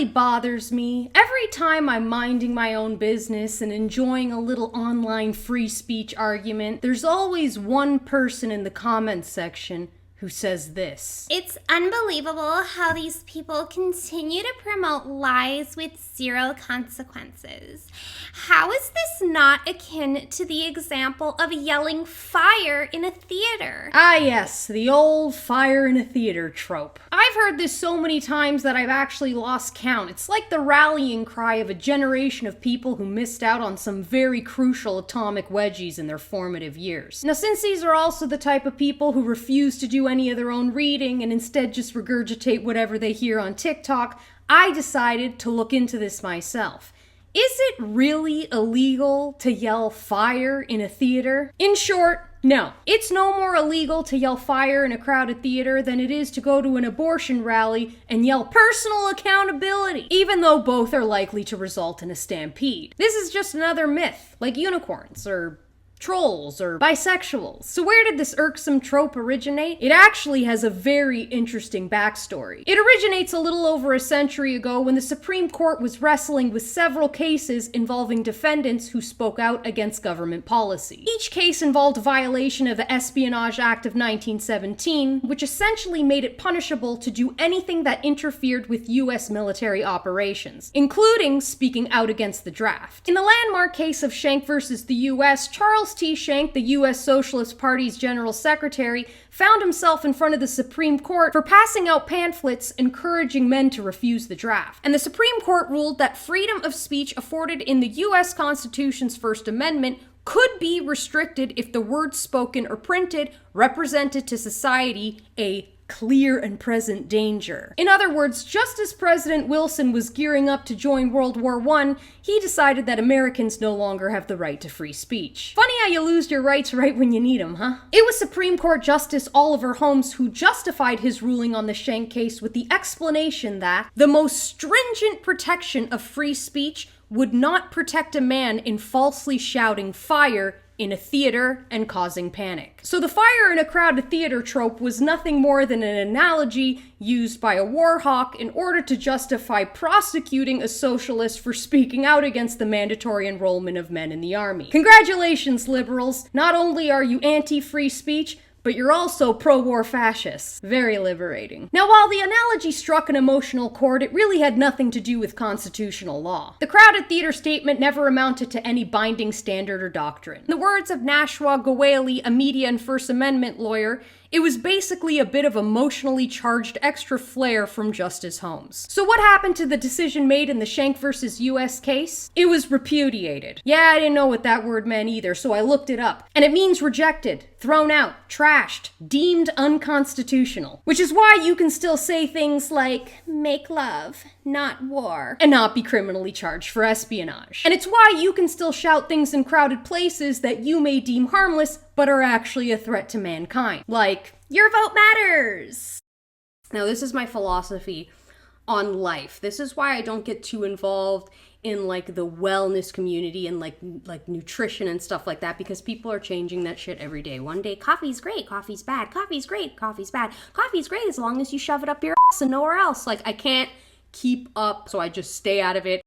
really bothers me, every time I'm minding my own business and enjoying a little online free speech argument, there's always one person in the comments section who says this. It's unbelievable how these people continue to promote lies with zero consequences. How is this not akin to the example of yelling fire in a theater? Ah yes, the old fire in a theater trope. I've heard this so many times that I've actually lost count. It's like the rallying cry of a generation of people who missed out on some very crucial atomic wedgies in their formative years. Now, since these are also the type of people who refuse to do any of their own reading and instead just regurgitate whatever they hear on TikTok, I decided to look into this myself. Is it really illegal to yell fire in a theater? In short, no. It's no more illegal to yell fire in a crowded theater than it is to go to an abortion rally and yell personal accountability, even though both are likely to result in a stampede. This is just another myth, like unicorns or trolls or bisexuals. So where did this irksome trope originate? It actually has a very interesting backstory. It originates a little over a century ago when the Supreme Court was wrestling with several cases involving defendants who spoke out against government policy. Each case involved a violation of the Espionage Act of 1917, which essentially made it punishable to do anything that interfered with US military operations, including speaking out against the draft. In the landmark case of Schenck versus the US, Charles T. Schenck, the U.S. Socialist Party's General Secretary, found himself in front of the Supreme Court for passing out pamphlets encouraging men to refuse the draft. And the Supreme Court ruled that freedom of speech afforded in the U.S. Constitution's First Amendment could be restricted if the words spoken or printed represented to society a clear and present danger. In other words, just as President Wilson was gearing up to join World War I, he decided that Americans no longer have the right to free speech. Funny how you lose your rights right when you need them, huh? It was Supreme Court Justice Oliver Holmes who justified his ruling on the Schenck case with the explanation that the most stringent protection of free speech would not protect a man in falsely shouting fire in a theater and causing panic. So the fire in a crowded theater trope was nothing more than an analogy used by a war hawk in order to justify prosecuting a socialist for speaking out against the mandatory enrollment of men in the army. Congratulations, liberals! Not only are you anti-free speech, but you're also pro-war fascists. Very liberating. Now, while the analogy struck an emotional chord, it really had nothing to do with constitutional law. The crowded theater statement never amounted to any binding standard or doctrine. In the words of Nashwa Gawali, a media and First Amendment lawyer, it was basically a bit of emotionally charged extra flair from Justice Holmes. So what happened to the decision made in the Schenck versus US case? It was repudiated. Yeah, I didn't know what that word meant either, so I looked it up. And it means rejected, thrown out, trashed, deemed unconstitutional. Which is why you can still say things like, make love, not war, and not be criminally charged for espionage. And it's why you can still shout things in crowded places that you may deem harmless, but are actually a threat to mankind. Like, your vote matters! Now, this is my philosophy on life. This is why I don't get too involved in like the wellness community and like nutrition and stuff like that, because people are changing that shit every day. One day, coffee's great, coffee's bad, coffee's great, coffee's bad. Coffee's great as long as you shove it up your ass and nowhere else. Like, I can't keep up, so I just stay out of it.